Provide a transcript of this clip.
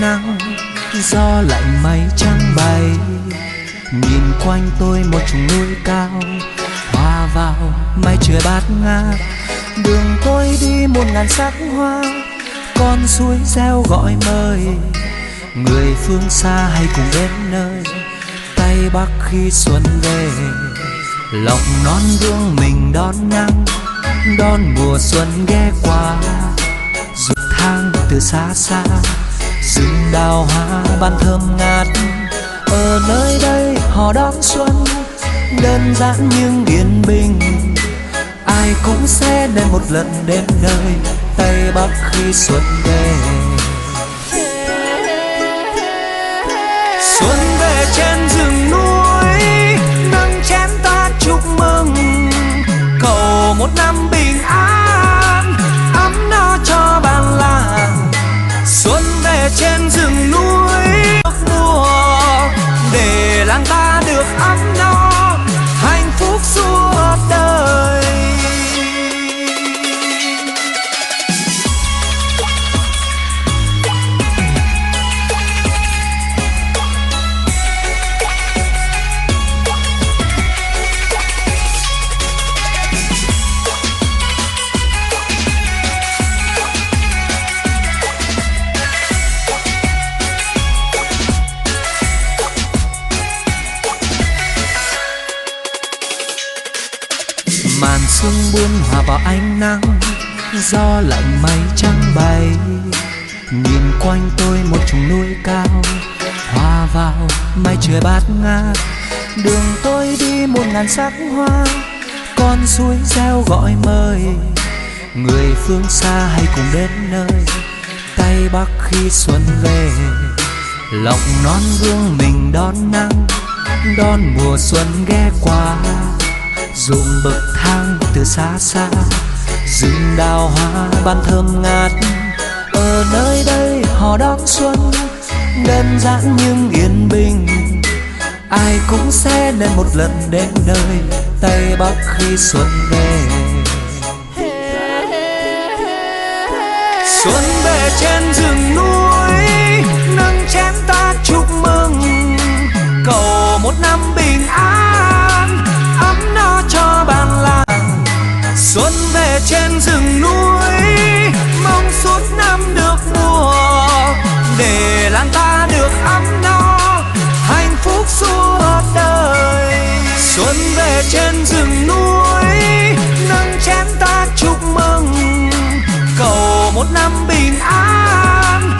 nắng, gió lạnh mây trắng bay. Nhìn quanh tôi một chùm núi cao, hòa vào mây trời bát ngát. Đường tôi đi 1000 sắc hoa, con suối reo gọi mời. Người phương xa hay cùng đến nơi Tây Bắc khi xuân về. Lòng non gương mình đón nắng, đón mùa xuân ghé qua. Rực thang từ xa xa, rừng đào hoa ban thơm ngát. Ở nơi đây họ đón xuân, đơn giản nhưng yên bình. Ai cũng sẽ đến một lần đến nơi Tây Bắc khi xuân về. Xuân về trên rừng núi, nâng chén ta chúc mừng. Cầu một năm bình an, ấm no cho bản làng. Xuân về trên rừng núi, mùa để làng ta được ấm no, hạnh phúc suốt đời. Màn sương buông hòa vào ánh nắng, gió lạnh mây trắng bay. Nhìn quanh tôi một chùm núi cao, hòa vào mây trời bát ngát. Đường tôi đi 1000 sắc hoa, con suối reo gọi mời. Người phương xa hay cùng đến nơi Tây Bắc khi xuân về. Lòng non gương mình đón nắng, đón mùa xuân ghé qua. Ruộng bậc thang từ xa xa, rừng đào hoa ban thơm ngát. Ở nơi đây họ đón xuân, đơn giản nhưng yên bình. Ai cũng sẽ đến một lần đến nơi Tây Bắc khi xuân về. Xuân về trên rừng núi, nâng chén ta chúc mừng. Cầu một năm bình an, ấm no cho bản làng. Xuân về trên rừng núi, mong suốt năm được mùa, để làng ta được ấm no, hạnh phúc suốt đời. Xuân về trên rừng núi, nâng chén ta chúc mừng. Cầu một năm bình an,